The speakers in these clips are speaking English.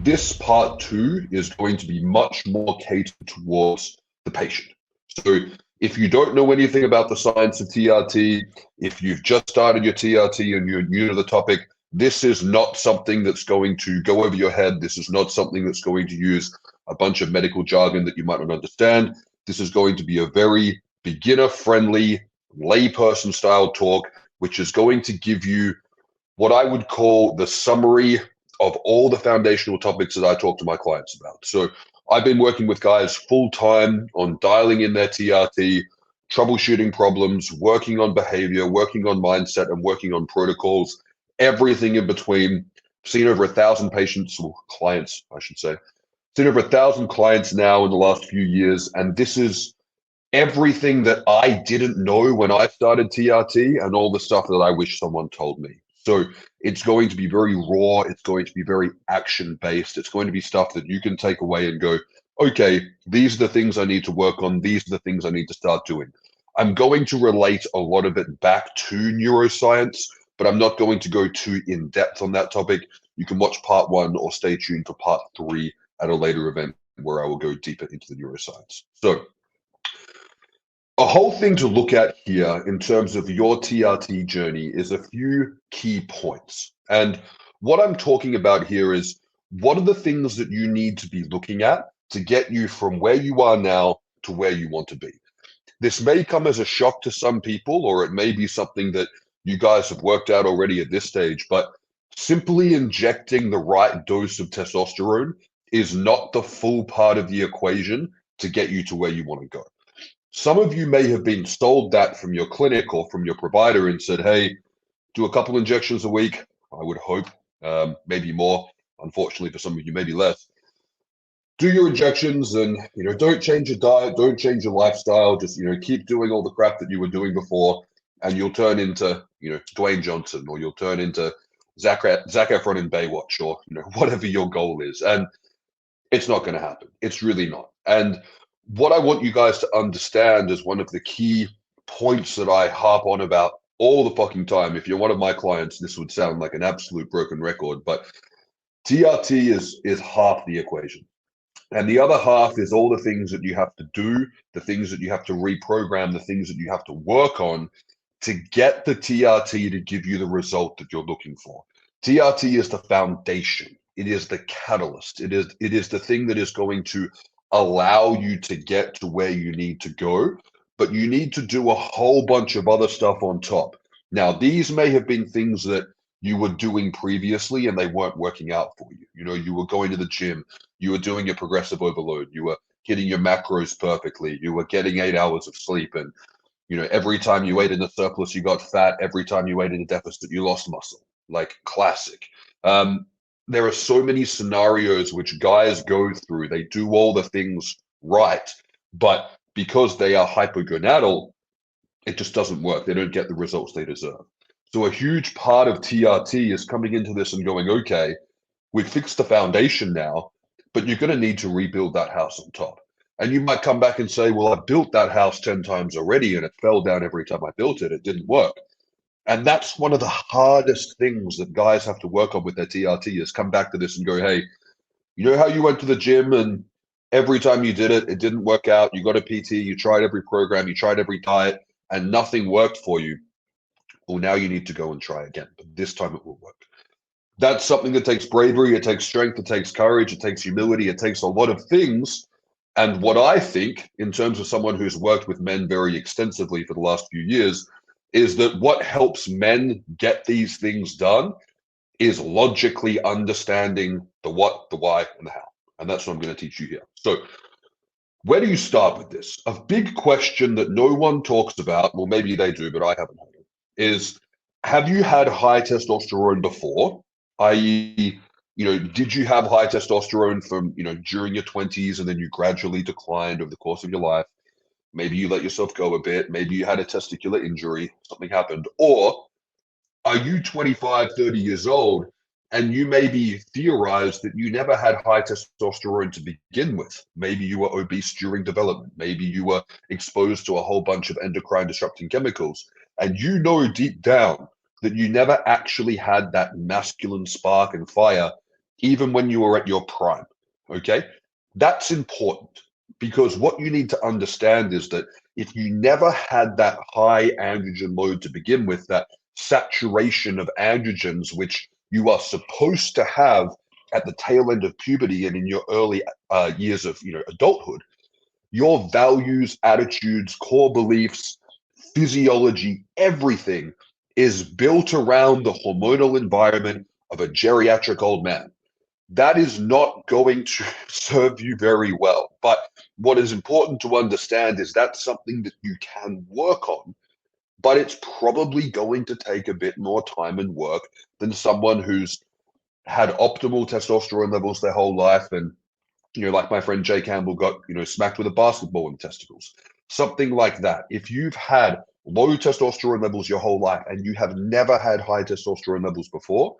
this part 2 is going to be much more catered towards the patient. So if you don't know anything about the science of TRT, if you've just started your TRT and you're new to the topic, this is not something that's going to go over your head. This is not something that's going to use a bunch of medical jargon that you might not understand. This is going to be a very beginner-friendly, layperson style talk, which is going to give you what I would call the summary of all the foundational topics that I talk to my clients about. So I've been working with guys full-time on dialing in their TRT, troubleshooting problems, working on behavior, working on mindset, and working on protocols, everything in between. Seen over 1,000 patients, or clients, I should say. Seen over 1,000 clients now in the last few years, and this is everything that I didn't know when I started TRT and all the stuff that I wish someone told me. So it's going to be very raw. It's going to be very action-based. It's going to be stuff that you can take away and go, okay, these are the things I need to work on. These are the things I need to start doing. I'm going to relate a lot of it back to neuroscience, but I'm not going to go too in-depth on that topic. You can watch part 1 or stay tuned for part 3 at a later event where I will go deeper into the neuroscience. So a whole thing to look at here in terms of your TRT journey is a few key points. And what I'm talking about here is what are the things that you need to be looking at to get you from where you are now to where you want to be. This may come as a shock to some people, or it may be something that you guys have worked out already at this stage, but simply injecting the right dose of testosterone is not the full part of the equation to get you to where you want to go. Some of you may have been sold that from your clinic or from your provider and said, hey, do a couple injections a week. I would hope, maybe more. Unfortunately, for some of you, maybe less. Do your injections and, don't change your diet, don't change your lifestyle. Just, keep doing all the crap that you were doing before and you'll turn into, Dwayne Johnson, or you'll turn into Zac Efron in Baywatch, or, whatever your goal is. And it's not going to happen. It's really not. And what I want you guys to understand is one of the key points that I harp on about all the fucking time. If you're one of my clients, this would sound like an absolute broken record, but TRT is half the equation. And the other half is all the things that you have to do, the things that you have to reprogram, the things that you have to work on to get the TRT to give you the result that you're looking for. TRT is the foundation. It is the catalyst. It is the thing that is going to allow you to get to where you need to go, but you need to do a whole bunch of other stuff on top. Now, these may have been things that you were doing previously and they weren't working out for you. You were going to the gym, you were doing your progressive overload, you were hitting your macros perfectly, you were getting 8 hours of sleep, and every time you ate in a surplus, you got fat. Every time you ate in a deficit, you lost muscle. Like classic. There are so many scenarios which guys go through. They do all the things right, but because they are hypogonadal, it just doesn't work. They don't get the results they deserve. So a huge part of TRT is coming into this and going, okay, we've fixed the foundation now, but you're going to need to rebuild that house on top. And you might come back and say, well, I built that house 10 times already and it fell down every time I built it. It didn't work. And that's one of the hardest things that guys have to work on with their TRT is come back to this and go, hey, you know how you went to the gym and every time you did it, it didn't work out. You got a PT, you tried every program, you tried every diet, and nothing worked for you. Well, now you need to go and try again, but this time it will work. That's something that takes bravery, it takes strength, it takes courage, it takes humility, it takes a lot of things. And what I think, in terms of someone who's worked with men very extensively for the last few years, is that what helps men get these things done is logically understanding the what, the why, and the how. And that's what I'm going to teach you here. So where do you start with this? A big question that no one talks about, well, maybe they do, but I haven't heard it, is have you had high testosterone before? I.e., did you have high testosterone from, during your 20s and then you gradually declined over the course of your life? Maybe you let yourself go a bit. Maybe you had a testicular injury, something happened. Or are you 25, 30 years old and you maybe theorized that you never had high testosterone to begin with? Maybe you were obese during development. Maybe you were exposed to a whole bunch of endocrine disrupting chemicals. And deep down that you never actually had that masculine spark and fire even when you are at your prime. Okay, that's important, because what you need to understand is that if you never had that high androgen load to begin with, that saturation of androgens, which you are supposed to have at the tail end of puberty and in your early years of adulthood, your values, attitudes, core beliefs, physiology, everything is built around the hormonal environment of a geriatric old man. That is not going to serve you very well. But what is important to understand is that's something that you can work on, but it's probably going to take a bit more time and work than someone who's had optimal testosterone levels their whole life, and like my friend Jay Campbell got, smacked with a basketball in the testicles. Something like that. If you've had low testosterone levels your whole life and you have never had high testosterone levels before,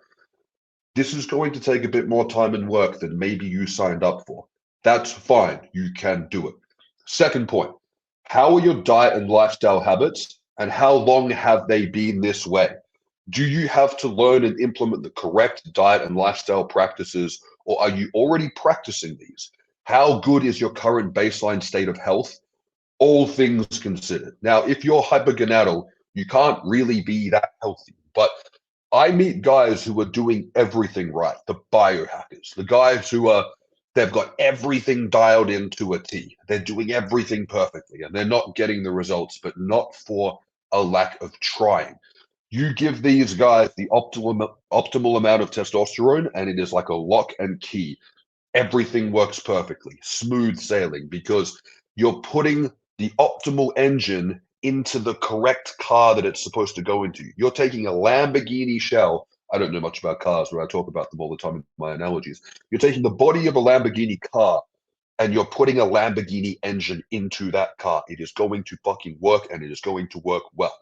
this is going to take a bit more time and work than maybe you signed up for. That's fine. You can do it. Second point, how are your diet and lifestyle habits, and how long have they been this way? Do you have to learn and implement the correct diet and lifestyle practices, or are you already practicing these? How good is your current baseline state of health? All things considered. Now, if you're hypergonadal, you can't really be that healthy. But I meet guys who are doing everything right, the biohackers, the guys they've got everything dialed into a T. They're doing everything perfectly and they're not getting the results, but not for a lack of trying. You give these guys the optimal amount of testosterone, and it is like a lock and key. Everything works perfectly, smooth sailing, because you're putting the optimal engine into the correct car that it's supposed to go into. You're taking a Lamborghini shell. I don't know much about cars, but I talk about them all the time in my analogies. You're taking the body of a Lamborghini car and you're putting a Lamborghini engine into that car. It is going to fucking work, and it is going to work well.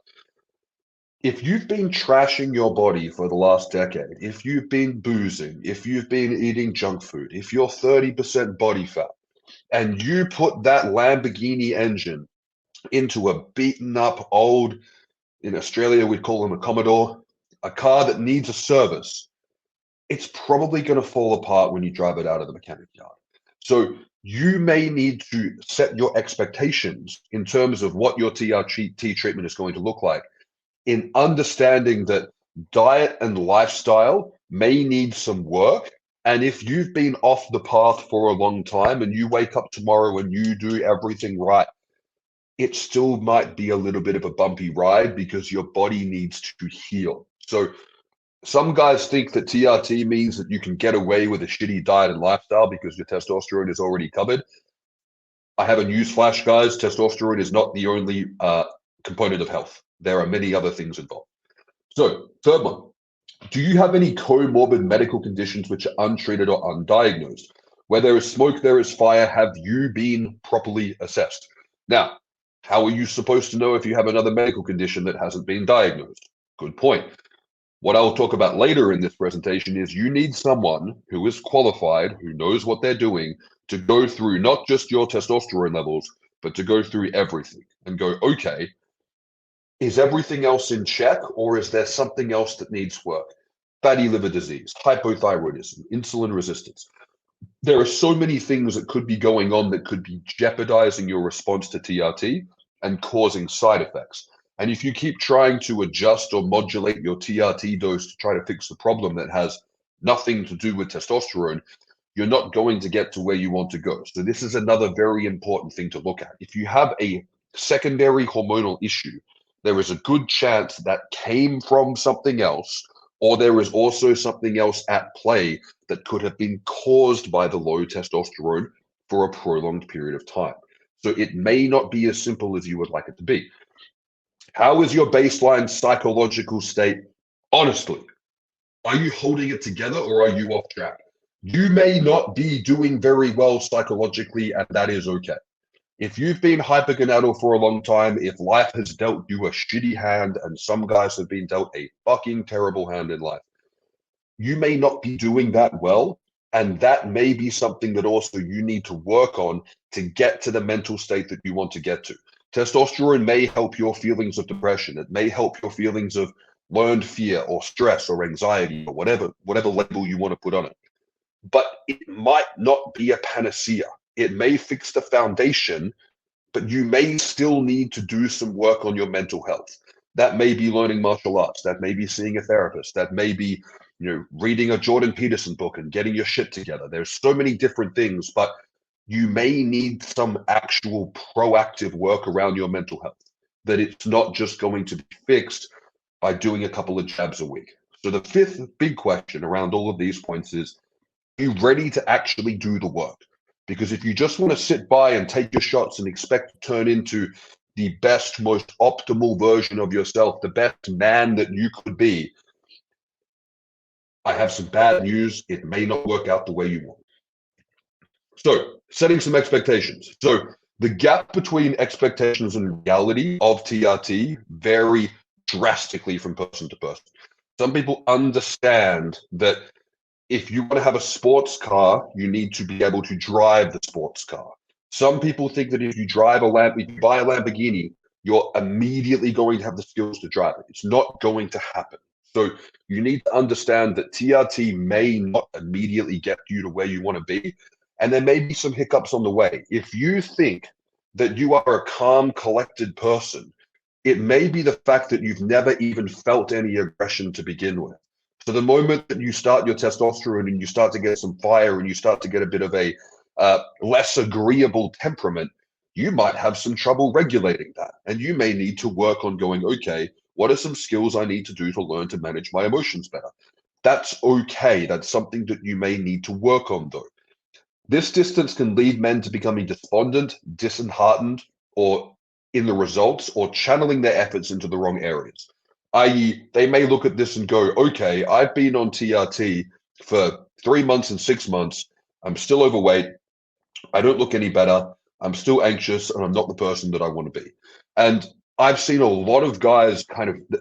If you've been trashing your body for the last decade, if you've been boozing, if you've been eating junk food, if you're 30% body fat, and you put that Lamborghini engine into a beaten up old, in Australia we'd call them a Commodore, a car that needs a service, it's probably going to fall apart when you drive it out of the mechanic yard. So you may need to set your expectations in terms of what your TRT treatment is going to look like, in understanding that diet and lifestyle may need some work. And if you've been off the path for a long time and you wake up tomorrow and you do everything right, it still might be a little bit of a bumpy ride because your body needs to heal. So some guys think that TRT means that you can get away with a shitty diet and lifestyle because your testosterone is already covered. I have a news flash, guys. Testosterone is not the only component of health. There are many other things involved. So, third one, do you have any comorbid medical conditions which are untreated or undiagnosed? Where there is smoke, there is fire. Have you been properly assessed? Now, how are you supposed to know if you have another medical condition that hasn't been diagnosed? Good point. What I'll talk about later in this presentation is you need someone who is qualified, who knows what they're doing, to go through not just your testosterone levels, but to go through everything and go, okay, is everything else in check, or is there something else that needs work? Fatty liver disease, hypothyroidism, insulin resistance. There are so many things that could be going on that could be jeopardizing your response to TRT and causing side effects. And if you keep trying to adjust or modulate your TRT dose to try to fix the problem that has nothing to do with testosterone, you're not going to get to where you want to go. So this is another very important thing to look at. If you have a secondary hormonal issue, there is a good chance that came from something else, or there is also something else at play that could have been caused by the low testosterone for a prolonged period of time. So it may not be as simple as you would like it to be. How is your baseline psychological state? Honestly, are you holding it together or are you off track? You may not be doing very well psychologically, and that is okay. If you've been hypergonadal for a long time, if life has dealt you a shitty hand, and some guys have been dealt a fucking terrible hand in life, you may not be doing that well. And that may be something that also you need to work on to get to the mental state that you want to get to. Testosterone may help your feelings of depression. It may help your feelings of learned fear or stress or anxiety or whatever label you want to put on it. but it might not be a panacea. It may fix the foundation, but you may still need to do some work on your mental health. That may be learning martial arts. That may be seeing a therapist. That may be, reading a Jordan Peterson book and getting your shit together. There's so many different things, but you may need some actual proactive work around your mental health, that it's not just going to be fixed by doing a couple of jabs a week. So the fifth big question around all of these points is, are you ready to actually do the work? Because if you just want to sit by and take your shots and expect to turn into the best, most optimal version of yourself, the best man that you could be, I have some bad news. It may not work out the way you want. So, setting some expectations. So, the gap between expectations and reality of TRT vary drastically from person to person. Some people understand that if you want to have a sports car, you need to be able to drive the sports car. Some people think that if you buy a Lamborghini, you're immediately going to have the skills to drive it. It's not going to happen. So you need to understand that TRT may not immediately get you to where you want to be, and there may be some hiccups on the way. If you think that you are a calm, collected person, it may be the fact that you've never even felt any aggression to begin with. So the moment that you start your testosterone and you start to get some fire and you start to get a bit of a less agreeable temperament, you might have some trouble regulating that. And you may need to work on going, okay, what are some skills I need to do to learn to manage my emotions better? That's okay. That's something that you may need to work on, though. This distance can lead men to becoming despondent, disheartened, or in the results, or channeling their efforts into the wrong areas. I.e., they may look at this and go, okay, I've been on TRT for 3 months and 6 months. I'm still overweight. I don't look any better. I'm still anxious, and I'm not the person that I want to be. And I've seen a lot of guys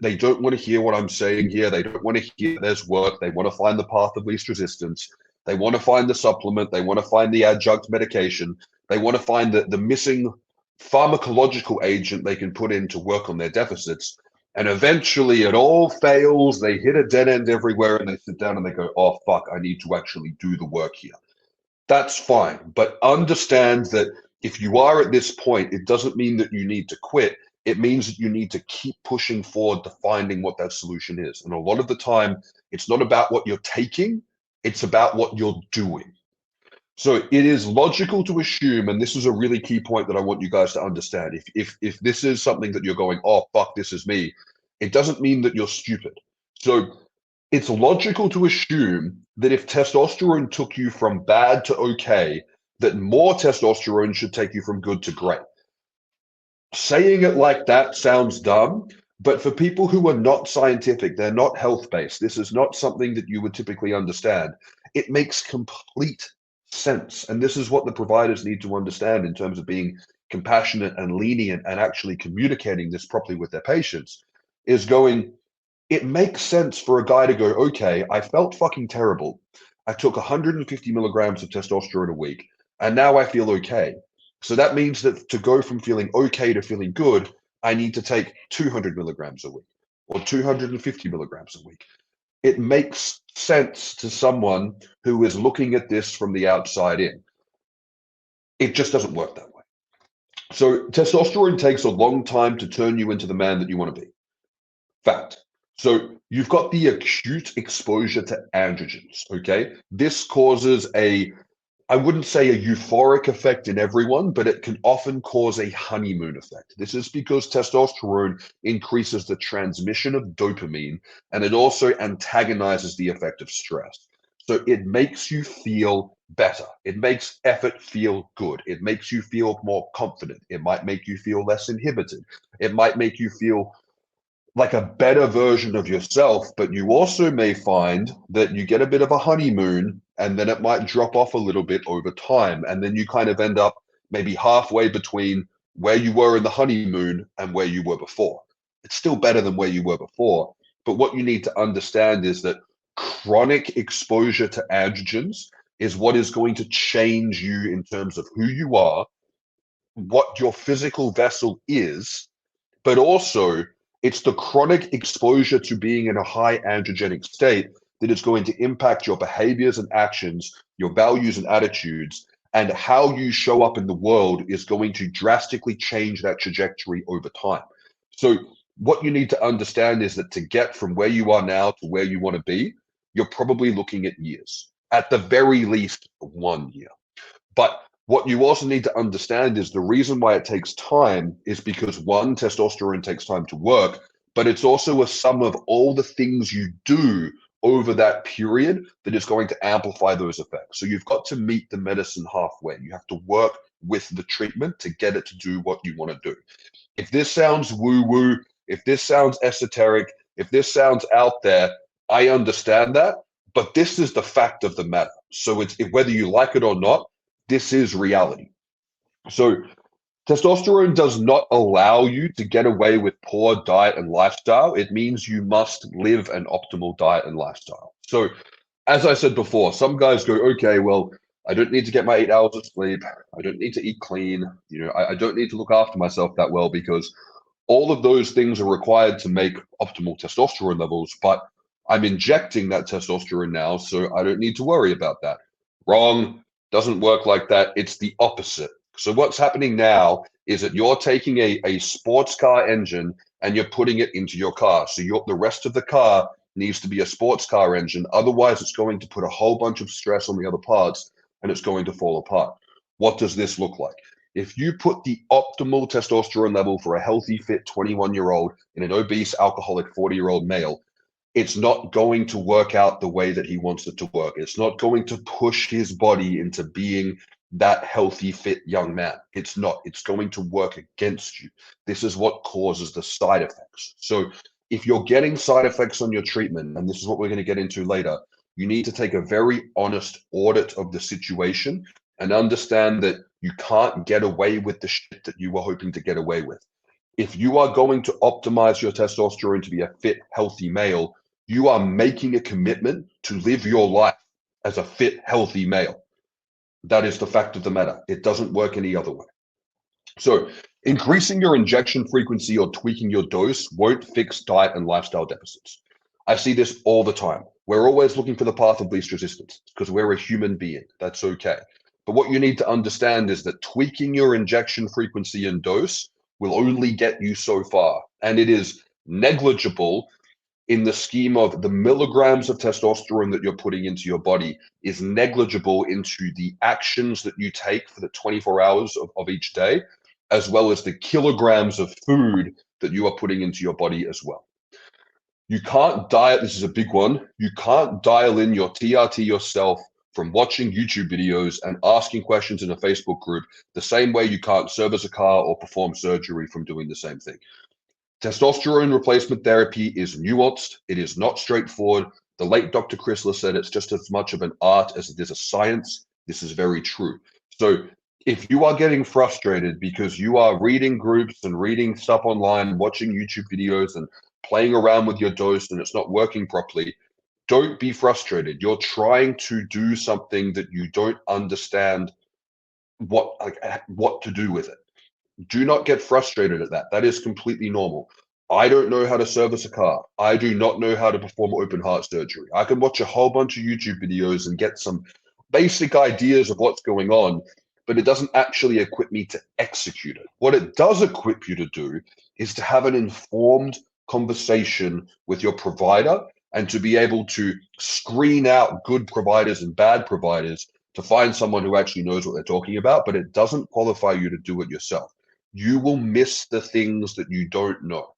they don't want to hear what I'm saying here. They don't want to hear there's work. They want to find the path of least resistance. They want to find the supplement. They want to find the adjunct medication. They want to find the missing pharmacological agent they can put in to work on their deficits. And eventually it all fails. They hit a dead end everywhere and they sit down and they go, oh, fuck, I need to actually do the work here. That's fine. But understand that if you are at this point, it doesn't mean that you need to quit. It means that you need to keep pushing forward to finding what that solution is. And a lot of the time, it's not about what you're taking, it's about what you're doing. So it is logical to assume, and this is a really key point that I want you guys to understand. If this is something that you're going, oh, fuck, this is me, it doesn't mean that you're stupid. So it's logical to assume that if testosterone took you from bad to okay, that more testosterone should take you from good to great. Saying it like that sounds dumb, but for people who are not scientific, they're not health-based, this is not something that you would typically understand. It makes complete sense. And this is what the providers need to understand in terms of being compassionate and lenient and actually communicating this properly with their patients, is going, it makes sense for a guy to go, okay, I felt fucking terrible. I took 150 milligrams of testosterone a week, and now I feel okay. So that means that to go from feeling okay to feeling good, I need to take 200 milligrams a week or 250 milligrams a week. It makes sense to someone who is looking at this from the outside in. It just doesn't work that way. So testosterone takes a long time to turn you into the man that you want to be. Fact. So you've got the acute exposure to androgens, okay? This causes I wouldn't say a euphoric effect in everyone, but it can often cause a honeymoon effect. This is because testosterone increases the transmission of dopamine, and it also antagonizes the effect of stress. So it makes you feel better. It makes effort feel good. It makes you feel more confident. It might make you feel less inhibited. It might make you feel like a better version of yourself, but you also may find that you get a bit of a honeymoon and then it might drop off a little bit over time. And then you kind of end up maybe halfway between where you were in the honeymoon and where you were before. It's still better than where you were before. But what you need to understand is that chronic exposure to androgens is what is going to change you in terms of who you are, what your physical vessel is, but also it's the chronic exposure to being in a high androgenic state that is going to impact your behaviors and actions, your values and attitudes, and how you show up in the world is going to drastically change that trajectory over time. So what you need to understand is that to get from where you are now to where you want to be, you're probably looking at years, at the very least 1 year. But what you also need to understand is the reason why it takes time is because one, testosterone takes time to work, but it's also a sum of all the things you do over that period that is going to amplify those effects. So you've got to meet the medicine halfway. You have to work with the treatment to get it to do what you want to do. If this sounds woo-woo, if this sounds esoteric, if this sounds out there, I understand that, but this is the fact of the matter. So it's whether you like it or not, this is reality. So testosterone does not allow you to get away with poor diet and lifestyle. It means you must live an optimal diet and lifestyle. So as I said before, some guys go, okay, well, I don't need to get my 8 hours of sleep. I don't need to eat clean. You know, I don't need to look after myself that well because all of those things are required to make optimal testosterone levels, but I'm injecting that testosterone now, so I don't need to worry about that. Wrong. Doesn't work like that. It's the opposite. So what's happening now is that you're taking a sports car engine and you're putting it into your car. So the rest of the car needs to be a sports car engine. Otherwise, it's going to put a whole bunch of stress on the other parts and it's going to fall apart. What does this look like? If you put the optimal testosterone level for a healthy, fit 21-year-old in an obese, alcoholic 40-year-old male, it's not going to work out the way that he wants it to work. It's not going to push his body into being that healthy, fit young man. It's not. It's going to work against you. This is what causes the side effects. So if you're getting side effects on your treatment, and this is what we're going to get into later, you need to take a very honest audit of the situation and understand that you can't get away with the shit that you were hoping to get away with. If you are going to optimize your testosterone to be a fit, healthy male, you are making a commitment to live your life as a fit, healthy male. That is the fact of the matter. It doesn't work any other way. So increasing your injection frequency or tweaking your dose won't fix diet and lifestyle deficits. I see this all the time. We're always looking for the path of least resistance because we're a human being. That's okay. But what you need to understand is that tweaking your injection frequency and dose will only get you so far. And it is negligible in the scheme of the milligrams of testosterone that you're putting into your body is negligible into the actions that you take for the 24 hours of each day, as well as the kilograms of food that you are putting into your body as well. You can't diet, this is a big one, you can't dial in your TRT yourself from watching YouTube videos and asking questions in a Facebook group the same way you can't service a car or perform surgery from doing the same thing. Testosterone replacement therapy is nuanced. It is not straightforward. The late Dr. Chrysler said it's just as much of an art as it is a science. This is very true. So if you are getting frustrated because you are reading groups and reading stuff online, watching YouTube videos and playing around with your dose and it's not working properly, don't be frustrated. You're trying to do something that you don't understand what to do with it. Do not get frustrated at that. That is completely normal. I don't know how to service a car. I do not know how to perform open heart surgery. I can watch a whole bunch of YouTube videos and get some basic ideas of what's going on, but it doesn't actually equip me to execute it. What it does equip you to do is to have an informed conversation with your provider and to be able to screen out good providers and bad providers to find someone who actually knows what they're talking about, but it doesn't qualify you to do it yourself. You will miss the things that you don't know.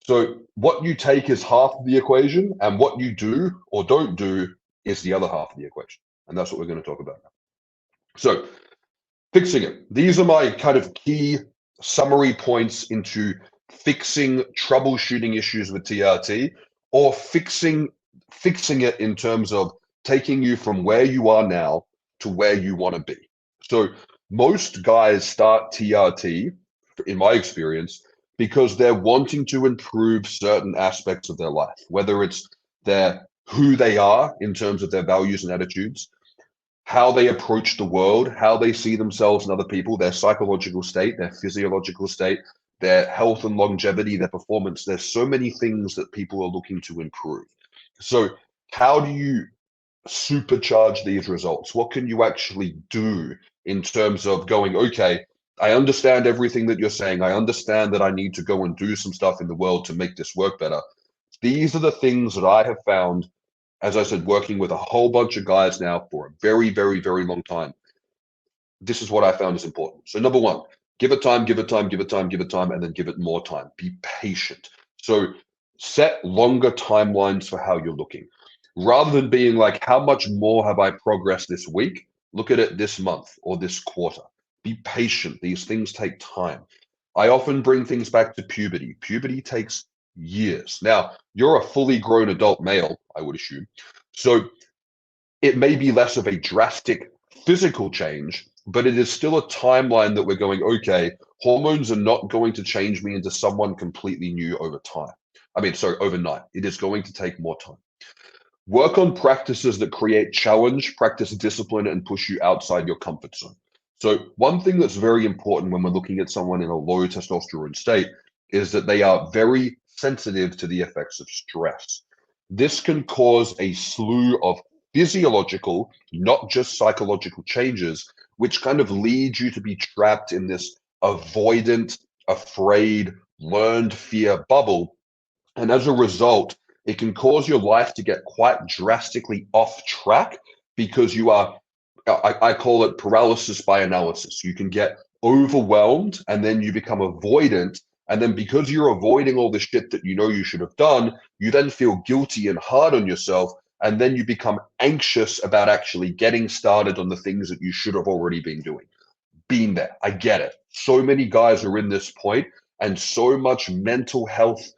So what you take is half of the equation, and what you do or don't do is the other half of the equation. And that's what we're going to talk about now. So fixing it. These are my kind of key summary points into fixing troubleshooting issues with TRT, or fixing it in terms of taking you from where you are now to where you want to be. So most guys start TRT, in my experience, because they're wanting to improve certain aspects of their life, whether it's who they are in terms of their values and attitudes, how they approach the world, how they see themselves and other people, their psychological state, their physiological state, their health and longevity, their performance. There's so many things that people are looking to improve. So how do you supercharge these results? What can you actually do in terms of going, okay, I understand everything that you're saying. I understand that I need to go and do some stuff in the world to make this work better. These are the things that I have found, as I said, working with a whole bunch of guys now for a very, very, very long time. This is what I found is important. So number one, give it time, give it time, give it time, give it time, and then give it more time. Be patient. So set longer timelines for how you're looking. Rather than being like, how much more have I progressed this week? Look at it this month or this quarter. Be patient. These things take time. I often bring things back to puberty. Puberty takes years. Now, you're a fully grown adult male, I would assume. So it may be less of a drastic physical change, but it is still a timeline that we're going, okay, hormones are not going to change me into someone completely new over time. I mean, sorry, overnight. It is going to take more time. Work on practices that create challenge, practice discipline, and push you outside your comfort zone. So one thing that's very important when we're looking at someone in a low testosterone state is that they are very sensitive to the effects of stress. This can cause a slew of physiological, not just psychological changes, which kind of lead you to be trapped in this avoidant, afraid, learned fear bubble. And as a result, it can cause your life to get quite drastically off track because you are, I call it paralysis by analysis. You can get overwhelmed and then you become avoidant. And then because you're avoiding all the shit that you know you should have done, you then feel guilty and hard on yourself. And then you become anxious about actually getting started on the things that you should have already been doing. Been there. I get it. So many guys are in this point, and so much mental health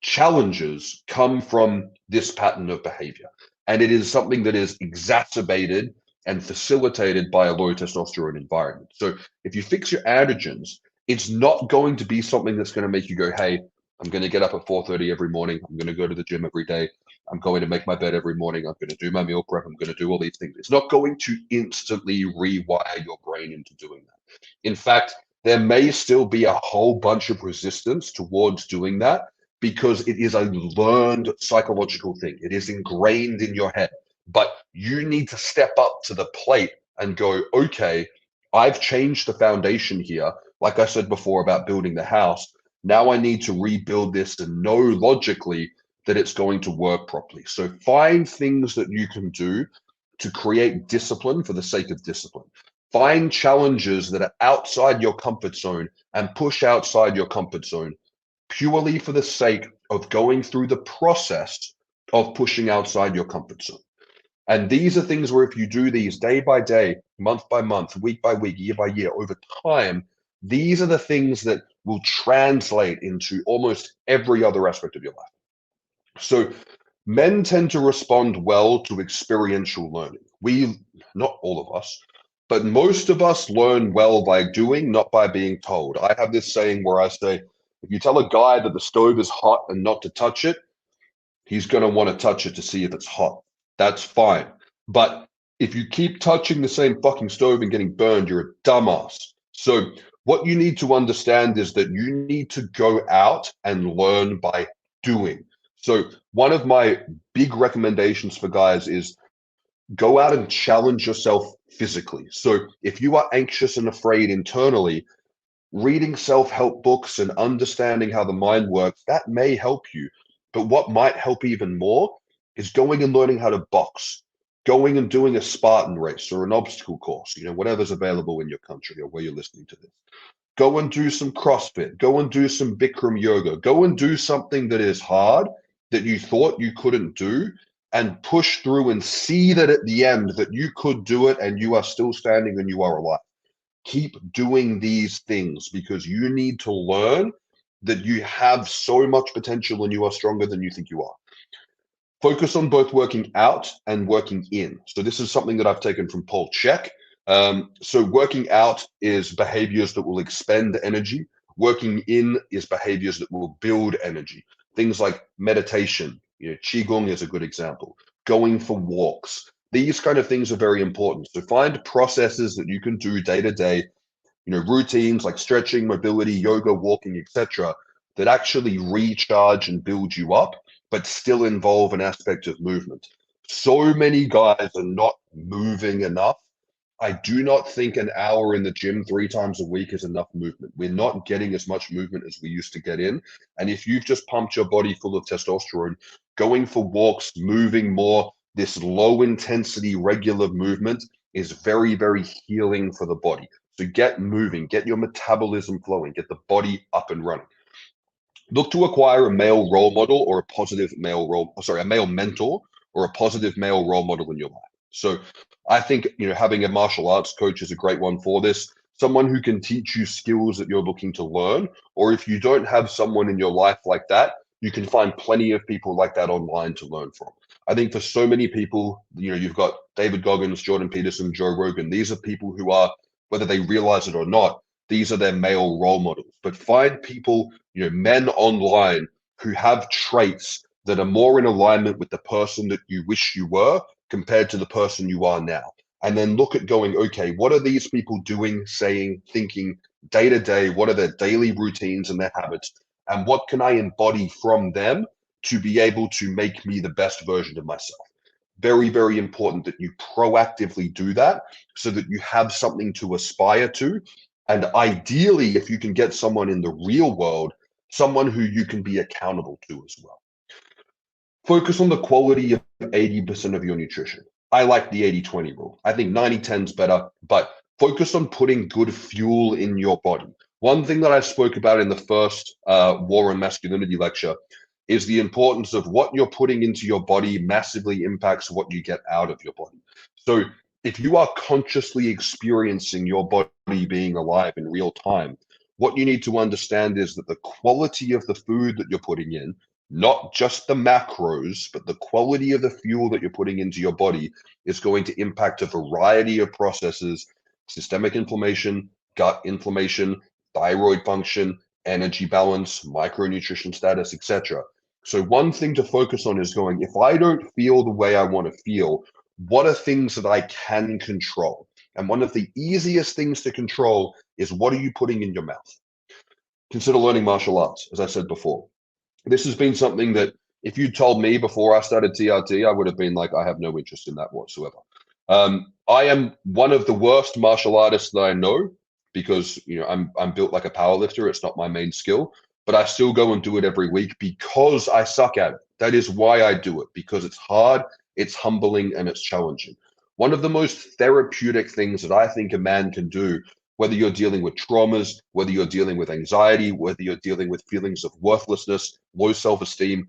challenges come from this pattern of behavior. And it is something that is exacerbated and facilitated by a low testosterone environment. So if you fix your androgens, it's not going to be something that's going to make you go, hey, I'm going to get up at 4:30 every morning. I'm going to go to the gym every day. I'm going to make my bed every morning. I'm going to do my meal prep. I'm going to do all these things. It's not going to instantly rewire your brain into doing that. In fact, there may still be a whole bunch of resistance towards doing that because it is a learned psychological thing. It is ingrained in your head. But you need to step up to the plate and go, okay, I've changed the foundation here. Like I said before about building the house, now I need to rebuild this and know logically that it's going to work properly. So find things that you can do to create discipline for the sake of discipline. Find challenges that are outside your comfort zone and push outside your comfort zone purely for the sake of going through the process of pushing outside your comfort zone. And these are things where if you do these day by day, month by month, week by week, year by year, over time, these are the things that will translate into almost every other aspect of your life. So men tend to respond well to experiential learning. We, not all of us, but most of us learn well by doing, not by being told. I have this saying where I say, if you tell a guy that the stove is hot and not to touch it, he's going to want to touch it to see if it's hot. That's fine. But if you keep touching the same fucking stove and getting burned, you're a dumbass. So what you need to understand is that you need to go out and learn by doing. So one of my big recommendations for guys is go out and challenge yourself physically. So if you are anxious and afraid internally, reading self-help books and understanding how the mind works, that may help you. But what might help even more is going and learning how to box, going and doing a Spartan race or an obstacle course, whatever's available in your country or where you're listening to this. Go and do some CrossFit, go and do some Bikram yoga, go and do something that is hard that you thought you couldn't do and push through and see that at the end that you could do it and you are still standing and you are alive. Keep doing these things because you need to learn that you have so much potential and you are stronger than you think you are. Focus on both working out and working in. So this is something that I've taken from Paul Chek. So working out is behaviors that will expend energy. Working in is behaviors that will build energy. Things like meditation, Qigong is a good example. Going for walks. These kind of things are very important. So find processes that you can do day to day, routines like stretching, mobility, yoga, walking, etc., that actually recharge and build you up, but still involve an aspect of movement. So many guys are not moving enough. I do not think an hour in the gym 3 times a week is enough movement. We're not getting as much movement as we used to get in. And if you've just pumped your body full of testosterone, going for walks, moving more, this low intensity, regular movement is very, very healing for the body. So get moving, get your metabolism flowing, get the body up and running. Look to acquire a male role model or a positive male a male mentor or a positive male role model in your life. So I think, having a martial arts coach is a great one for this. Someone who can teach you skills that you're looking to learn, or if you don't have someone in your life like that, you can find plenty of people like that online to learn from. I think for so many people, you've got David Goggins, Jordan Peterson, Joe Rogan. These are people who are, whether they realize it or not, these are their male role models. But find people, men online who have traits that are more in alignment with the person that you wish you were compared to the person you are now. And then look at going, okay, what are these people doing, saying, thinking day to day? What are their daily routines and their habits? And what can I embody from them to be able to make me the best version of myself? Very, very important that you proactively do that so that you have something to aspire to. And ideally, if you can get someone in the real world, someone who you can be accountable to as well. Focus on the quality of 80% of your nutrition. I like the 80-20 rule. I think 90-10 is better, but focus on putting good fuel in your body. One thing that I spoke about in the first War on Masculinity lecture is the importance of what you're putting into your body massively impacts what you get out of your body. So if you are consciously experiencing your body being alive in real time, what you need to understand is that the quality of the food that you're putting in, not just the macros, but the quality of the fuel that you're putting into your body is going to impact a variety of processes: systemic inflammation, gut inflammation, thyroid function, energy balance, micronutrition status, etc. So one thing to focus on is going, if I don't feel the way I want to feel, what are things that I can control? And one of the easiest things to control is, what are you putting in your mouth? Consider learning martial arts, as I said before. This has been something that if you told me before I started TRT, I would have been like, I have no interest in that whatsoever. I am one of the worst martial artists that I know because I'm built like a power lifter. It's not my main skill, but I still go and do it every week because I suck at it. That is why I do it, because it's hard, it's humbling, and it's challenging. One of the most therapeutic things that I think a man can do, whether you're dealing with traumas, whether you're dealing with anxiety, whether you're dealing with feelings of worthlessness, low self-esteem,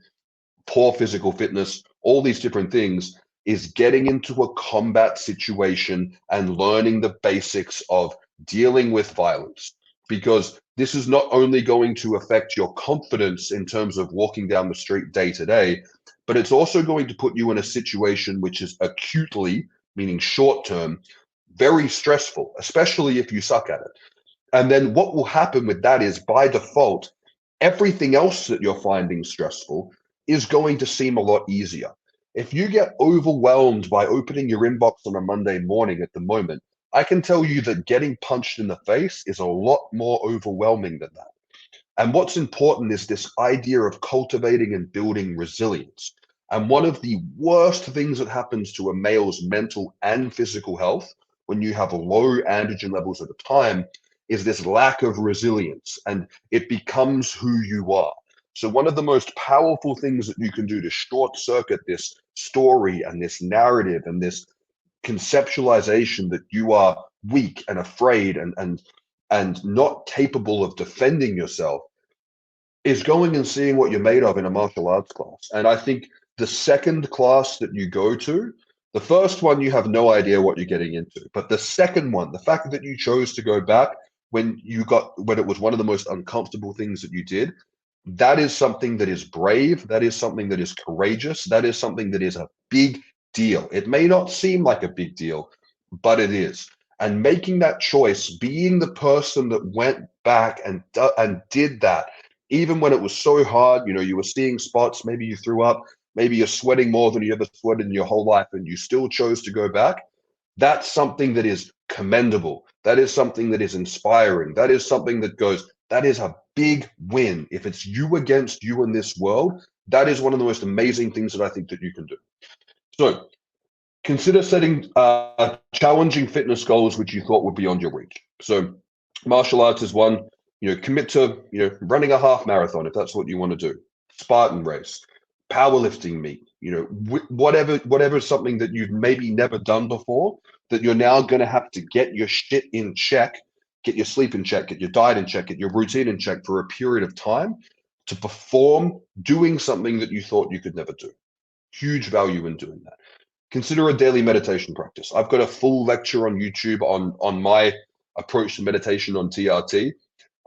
poor physical fitness, all these different things, is getting into a combat situation and learning the basics of dealing with violence. Because this is not only going to affect your confidence in terms of walking down the street day to day, but it's also going to put you in a situation which is acutely, meaning short term, very stressful, especially if you suck at it. And then what will happen with that is, by default, everything else that you're finding stressful is going to seem a lot easier. If you get overwhelmed by opening your inbox on a Monday morning at the moment, I can tell you that getting punched in the face is a lot more overwhelming than that. And what's important is this idea of cultivating and building resilience. And one of the worst things that happens to a male's mental and physical health when you have low androgen levels at a time is this lack of resilience, and it becomes who you are. So one of the most powerful things that you can do to short circuit this story and this narrative and this conceptualization that you are weak and afraid and not capable of defending yourself is going and seeing what you're made of in a martial arts class. And I think the second class that you go to, the first one, you have no idea what you're getting into. But the second one, the fact that you chose to go back when it was one of the most uncomfortable things that you did, that is something that is brave. That is something that is courageous. That is something that is a big deal. It may not seem like a big deal, but it is. And making that choice, being the person that went back and did that, even when it was so hard, you were seeing spots, maybe you threw up, maybe you're sweating more than you ever sweated in your whole life, and you still chose to go back. That's something that is commendable. That is something that is inspiring. That is something that goes, that is a big win. If it's you against you in this world, that is one of the most amazing things that I think that you can do. So consider setting challenging fitness goals which you thought would be beyond your reach. So martial arts is one. Commit to running a half marathon if that's what you want to do. Spartan race, powerlifting meet. Whatever something that you've maybe never done before that you're now going to have to get your shit in check, get your sleep in check, get your diet in check, get your routine in check for a period of time to perform doing something that you thought you could never do. Huge value in doing that. Consider a daily meditation practice. I've got a full lecture on YouTube on my approach to meditation on TRT.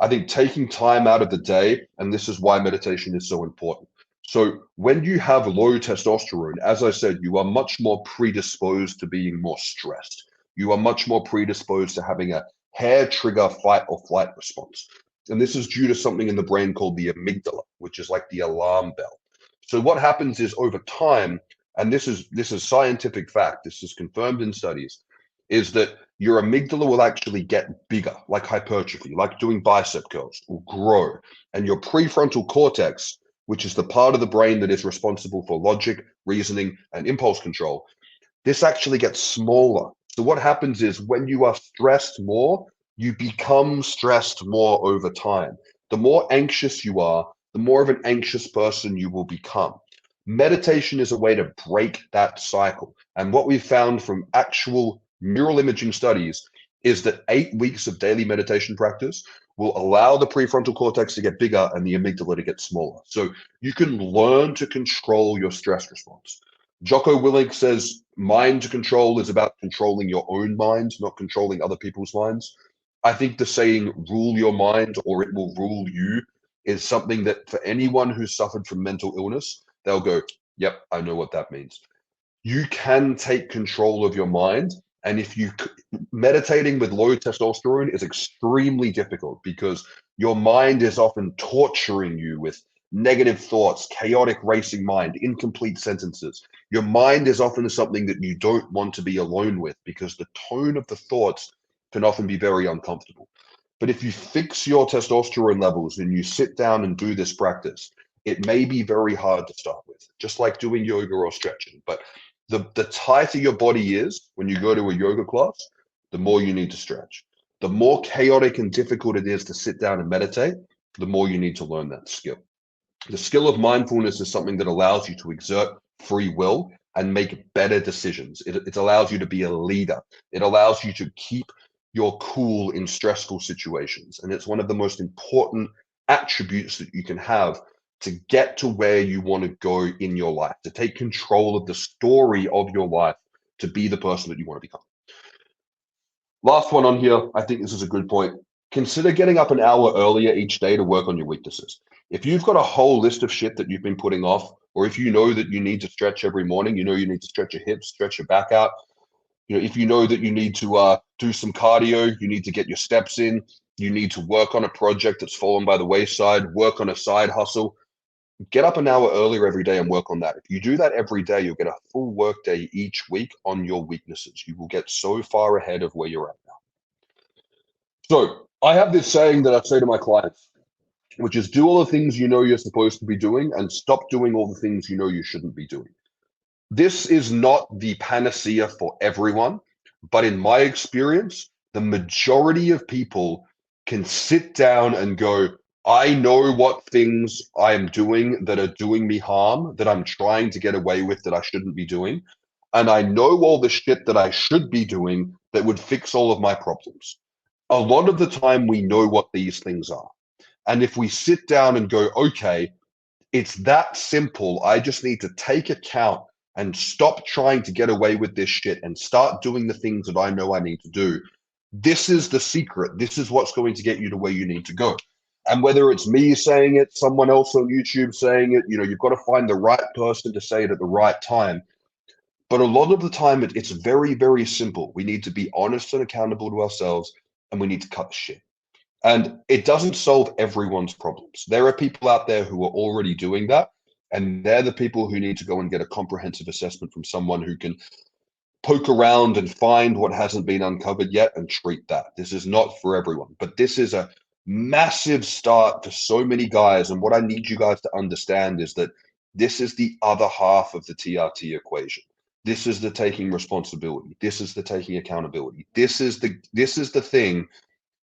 I think taking time out of the day, and this is why meditation is so important. So when you have low testosterone, as I said, you are much more predisposed to being more stressed. You are much more predisposed to having a hair trigger fight or flight response. And this is due to something in the brain called the amygdala, which is like the alarm bell. So what happens is over time, and this is scientific fact, this is confirmed in studies, is that your amygdala will actually get bigger, like hypertrophy, like doing bicep curls, will grow. And your prefrontal cortex, which is the part of the brain that is responsible for logic, reasoning, and impulse control, this actually gets smaller. So what happens is when you are stressed more, you become stressed more over time. The more anxious you are, the more of an anxious person you will become. Meditation is a way to break that cycle. And what we've found from actual neural imaging studies is that 8 weeks of daily meditation practice will allow the prefrontal cortex to get bigger and the amygdala to get smaller. So you can learn to control your stress response. Jocko Willink says mind control is about controlling your own mind, not controlling other people's minds. I think the saying rule your mind or it will rule you is something that for anyone who's suffered from mental illness, they'll go, yep, I know what that means. You can take control of your mind. And if you meditating with low testosterone is extremely difficult because your mind is often torturing you with negative thoughts, chaotic racing mind, incomplete sentences. Your mind is often something that you don't want to be alone with because the tone of the thoughts can often be very uncomfortable. But if you fix your testosterone levels and you sit down and do this practice, it may be very hard to start with, just like doing yoga or stretching. But the tighter your body is when you go to a yoga class, the more you need to stretch. The more chaotic and difficult it is to sit down and meditate, the more you need to learn that skill. The skill of mindfulness is something that allows you to exert free will and make better decisions. It allows you to be a leader. It allows you to keep your cool in stressful situations. And it's one of the most important attributes that you can have to get to where you want to go in your life, to take control of the story of your life, to be the person that you want to become. Last one on here, I think this is a good point. Consider getting up an hour earlier each day to work on your weaknesses. If you've got a whole list of shit that you've been putting off, or if you know that you need to stretch every morning, you need to stretch your hips, stretch your back out. If you know that you need to do some cardio, you need to get your steps in, you need to work on a project that's fallen by the wayside, work on a side hustle, get up an hour earlier every day and work on that. If you do that every day, you'll get a full work day each week on your weaknesses. You will get so far ahead of where you're at now. So I have this saying that I say to my clients, which is do all the things you know you're supposed to be doing and stop doing all the things you know you shouldn't be doing. This is not the panacea for everyone, but in my experience, the majority of people can sit down and go, I know what things I am doing that are doing me harm, that I'm trying to get away with, that I shouldn't be doing. And I know all the shit that I should be doing that would fix all of my problems. A lot of the time, we know what these things are. And if we sit down and go, okay, it's that simple. I just need to take account and stop trying to get away with this shit and start doing the things that I know I need to do. This is the secret. This is what's going to get you to where you need to go. And whether it's me saying it, someone else on YouTube saying it, you've got to find the right person to say it at the right time. But a lot of the time, it's very, very simple. We need to be honest and accountable to ourselves, and we need to cut the shit. And it doesn't solve everyone's problems. There are people out there who are already doing that, and they're the people who need to go and get a comprehensive assessment from someone who can poke around and find what hasn't been uncovered yet and treat that. This is not for everyone, but this is a massive start for so many guys. And what I need you guys to understand is that this is the other half of the TRT equation. This is the taking responsibility. This is the taking accountability. This is the thing,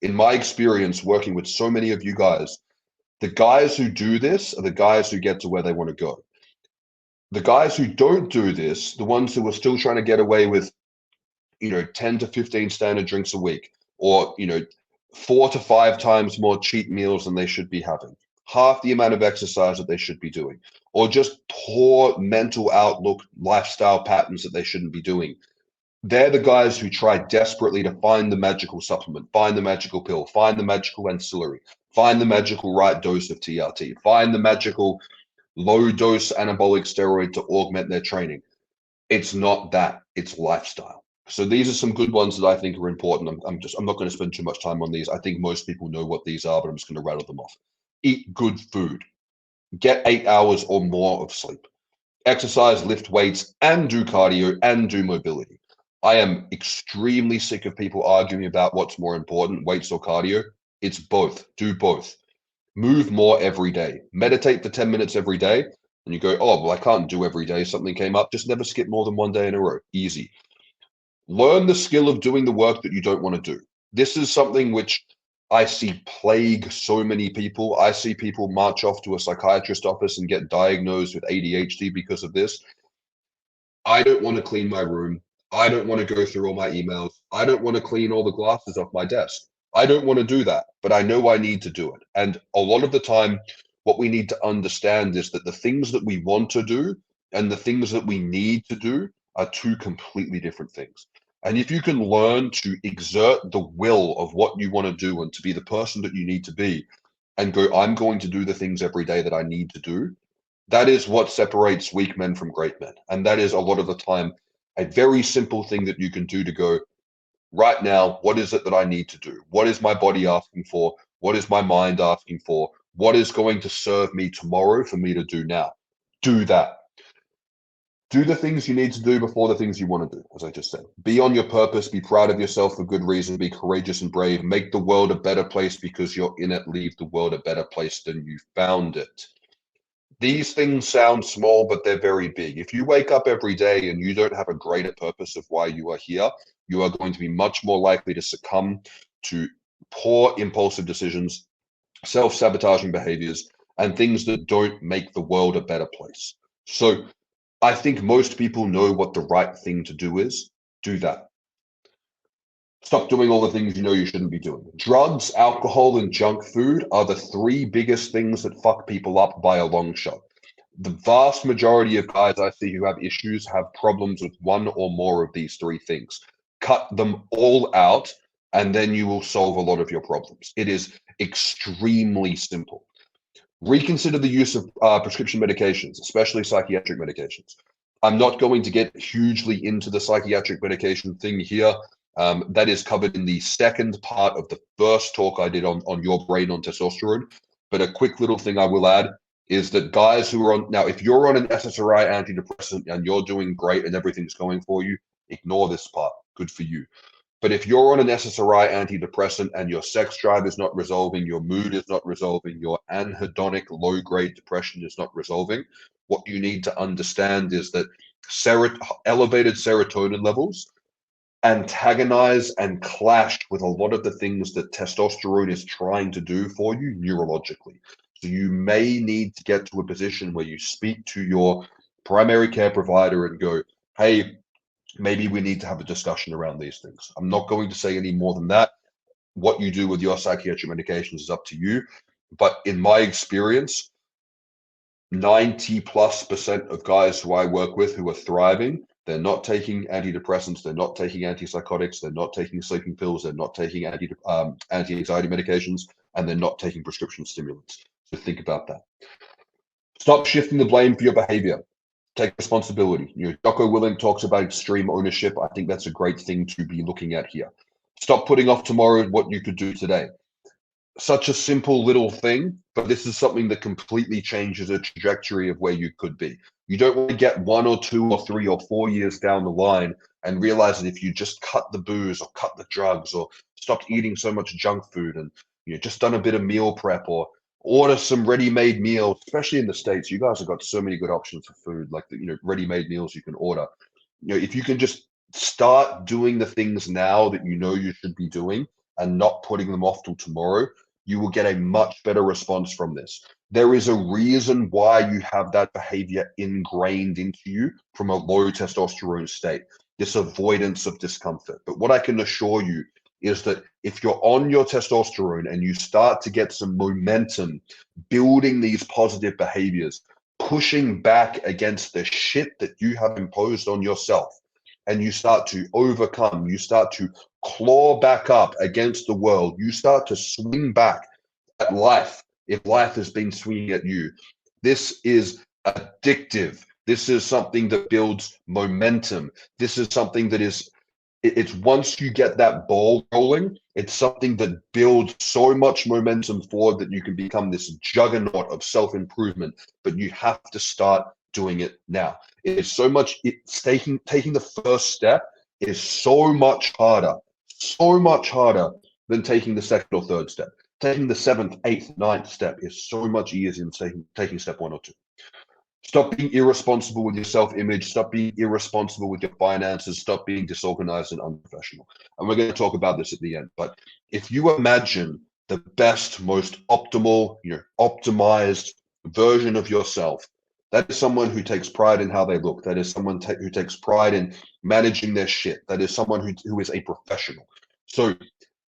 in my experience working with so many of you guys. The guys who do this are the guys who get to where they want to go. The guys who don't do this, the ones who are still trying to get away with, 10 to 15 standard drinks a week, or, 4 to 5 times more cheat meals than they should be having, half the amount of exercise that they should be doing, or just poor mental outlook, lifestyle patterns that they shouldn't be doing. They're the guys who try desperately to find the magical supplement, find the magical pill, find the magical ancillary, find the magical right dose of TRT, find the magical low dose anabolic steroid to augment their training. It's not that, it's lifestyle. So these are some good ones that I think are important. I'm not going to spend too much time on these. I think most people know what these are, but I'm just going to rattle them off. Eat good food. Get 8 hours or more of sleep. Exercise, lift weights, and do cardio and do mobility. I am extremely sick of people arguing about what's more important, weights or cardio. It's both. Do both. Move more every day. Meditate for 10 minutes every day. And you go, oh, well, I can't do every day. Something came up. Just never skip more than 1 day in a row. Easy. Learn the skill of doing the work that you don't want to do. This is something which I see plague so many people. I see people march off to a psychiatrist office and get diagnosed with ADHD because of this. I don't want to clean my room. I don't want to go through all my emails. I don't want to clean all the glasses off my desk. I don't want to do that, but I know I need to do it. And a lot of the time, what we need to understand is that the things that we want to do and the things that we need to do are two completely different things. And if you can learn to exert the will of what you want to do and to be the person that you need to be, and go, I'm going to do the things every day that I need to do, that is what separates weak men from great men. And that is a lot of the time a very simple thing that you can do to go, right now, what is it that I need to do? What is my body asking for? What is my mind asking for? What is going to serve me tomorrow for me to do now? Do that. Do the things you need to do before the things you want to do, as I just said. Be on your purpose. Be proud of yourself for good reason. Be courageous and brave. Make the world a better place because you're in it. Leave the world a better place than you found it. These things sound small, but they're very big. If you wake up every day and you don't have a greater purpose of why you are here, you are going to be much more likely to succumb to poor impulsive decisions, self-sabotaging behaviors, and things that don't make the world a better place. So I think most people know what the right thing to do is. Do that. Stop doing all the things you know you shouldn't be doing. Drugs, alcohol, and junk food are the 3 biggest things that fuck people up by a long shot. The vast majority of guys I see who have issues have problems with 1 or more of these 3 things. Cut them all out, and then you will solve a lot of your problems. It is extremely simple. Reconsider the use of prescription medications, especially psychiatric medications. I'm not going to get hugely into the psychiatric medication thing here. That is covered in the second part of the first talk I did on your brain on testosterone. But a quick little thing I will add is that guys who are on, now, if you're on an SSRI antidepressant and you're doing great and everything's going for you, ignore this part. Good for you. But if you're on an SSRI antidepressant and your sex drive is not resolving, your mood is not resolving, your anhedonic low-grade depression is not resolving, what you need to understand is that elevated serotonin levels antagonize and clash with a lot of the things that testosterone is trying to do for you neurologically. So you may need to get to a position where you speak to your primary care provider and go, hey, maybe we need to have a discussion around these things. I'm not going to say any more than that. What you do with your psychiatric medications is up to you. But in my experience, 90+% of guys who I work with who are thriving, they're not taking antidepressants, they're not taking antipsychotics, they're not taking sleeping pills, they're not taking anti-anxiety medications, and they're not taking prescription stimulants. So think about that. Stop shifting the blame for your behavior. Take responsibility. Jocko Willink talks about extreme ownership. I think that's a great thing to be looking at here. Stop putting off tomorrow what you could do today. Such a simple little thing, but this is something that completely changes the trajectory of where you could be. You don't want to get 1 or 2 or 3 or 4 years down the line and realize that if you just cut the booze or cut the drugs or stopped eating so much junk food and just done a bit of meal prep or order some ready-made meals, especially in the States. You guys have got so many good options for food, like ready-made meals you can order. if you can just start doing the things now that you know you should be doing and not putting them off till tomorrow, you will get a much better response from this. There is a reason why you have that behavior ingrained into you from a low testosterone state, this avoidance of discomfort. But what I can assure you is that if you're on your testosterone and you start to get some momentum building these positive behaviors, pushing back against the shit that you have imposed on yourself, and you start to overcome, you start to claw back up against the world, you start to swing back at life if life has been swinging at you. This is addictive. This is something that builds momentum. This is something that it's once you get that ball rolling, it's something that builds so much momentum forward that you can become this juggernaut of self-improvement, but you have to start doing it now. It's so much, it's taking the first step is so much harder than taking the second or third step. Taking the seventh, eighth, ninth step is so much easier than taking step 1 or 2. Stop being irresponsible with your self-image. Stop being irresponsible with your finances. Stop being disorganized and unprofessional. And we're going to talk about this at the end. But if you imagine the best, most optimal, optimized version of yourself, that is someone who takes pride in how they look. That is someone who takes pride in managing their shit. That is someone who is a professional. So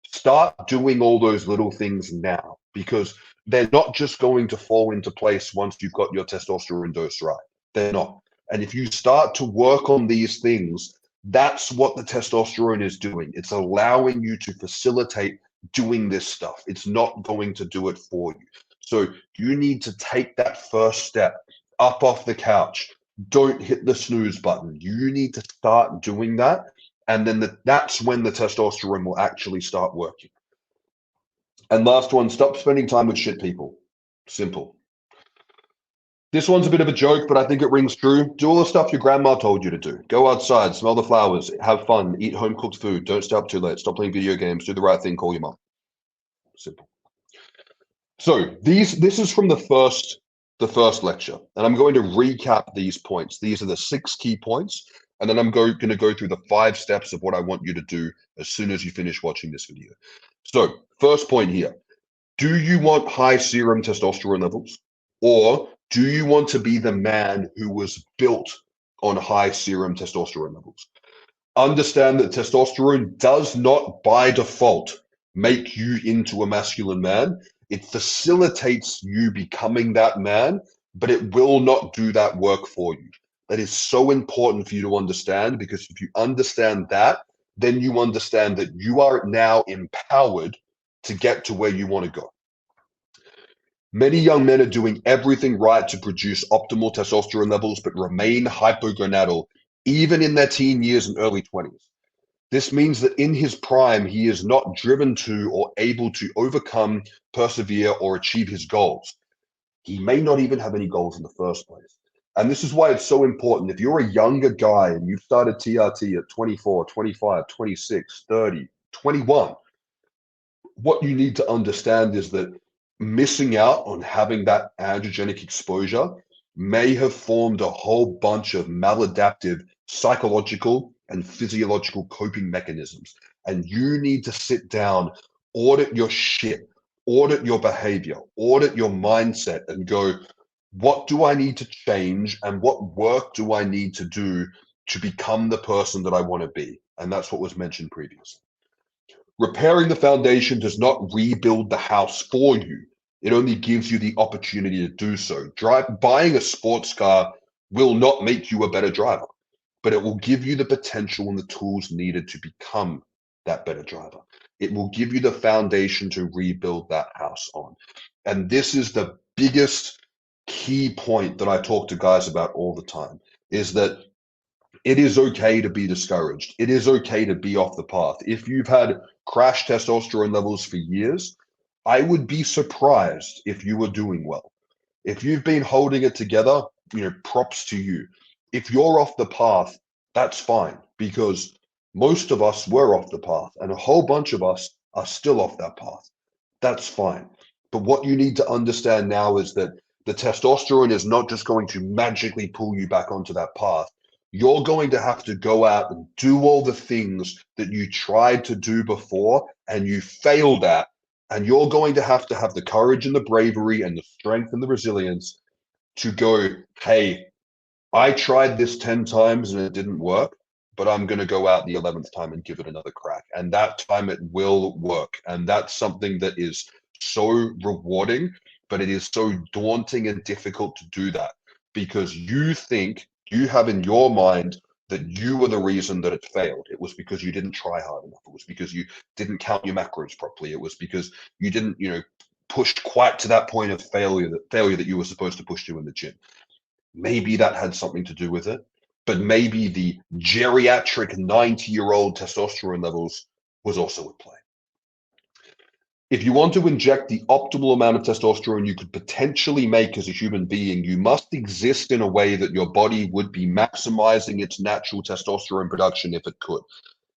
start doing all those little things now, because they're not just going to fall into place once you've got your testosterone dose right. They're not. And if you start to work on these things, that's what the testosterone is doing. It's allowing you to facilitate doing this stuff. It's not going to do it for you. So you need to take that first step up off the couch. Don't hit the snooze button. You need to start doing that. And then that's when the testosterone will actually start working. And last one, stop spending time with shit people. Simple. This one's a bit of a joke, but I think it rings true. Do all the stuff your grandma told you to do. Go outside, smell the flowers, have fun, eat home-cooked food, don't stay up too late, stop playing video games, do the right thing, call your mom. Simple. So this is from the first lecture, and I'm going to recap these points. These are the 6 key points, and then I'm going to go through the 5 steps of what I want you to do as soon as you finish watching this video. So first point here, do you want high serum testosterone levels, or do you want to be the man who was built on high serum testosterone levels? Understand that testosterone does not by default make you into a masculine man. It facilitates you becoming that man, but it will not do that work for you. That is so important for you to understand, because if you understand that, then you understand that you are now empowered to get to where you want to go. Many young men are doing everything right to produce optimal testosterone levels, but remain hypogonadal even in their teen years and early 20s. This means that in his prime, he is not driven to or able to overcome, persevere, or achieve his goals. He may not even have any goals in the first place. And this is why it's so important. If you're a younger guy and you've started TRT at 24, 25, 26, 30, 21, what you need to understand is that missing out on having that androgenic exposure may have formed a whole bunch of maladaptive psychological and physiological coping mechanisms. And you need to sit down, audit your shit, audit your behavior, audit your mindset, and go, what do I need to change and what work do I need to do to become the person that I want to be? And that's what was mentioned previously. Repairing the foundation does not rebuild the house for you. It only gives you the opportunity to do so. Buying a sports car will not make you a better driver, but it will give you the potential and the tools needed to become that better driver. It will give you the foundation to rebuild that house on. And this is the biggest key point that I talk to guys about all the time, is that it is okay to be discouraged. It is okay to be off the path. If you've had crash testosterone levels for years, I would be surprised if you were doing well. If you've been holding it together, props to you. If you're off the path, that's fine, because most of us were off the path and a whole bunch of us are still off that path. That's fine. But what you need to understand now is that the testosterone is not just going to magically pull you back onto that path. you're going to have to go out and do all the things that you tried to do before and you failed at. And you're going to have the courage and the bravery and the strength and the resilience to go, hey, I tried this 10 times and it didn't work, but I'm going to go out the 11th time and give it another crack. And that time it will work. And that's something that is so rewarding, but it is so daunting and difficult to do that because you think you have in your mind that you were the reason that it failed. It was because you didn't try hard enough. It was because you didn't count your macros properly. It was because you didn't, push quite to that point of failure that you were supposed to push to in the gym. Maybe that had something to do with it, but maybe the geriatric 90-year-old testosterone levels was also at play. If you want to inject the optimal amount of testosterone you could potentially make as a human being, you must exist in a way that your body would be maximizing its natural testosterone production if it could.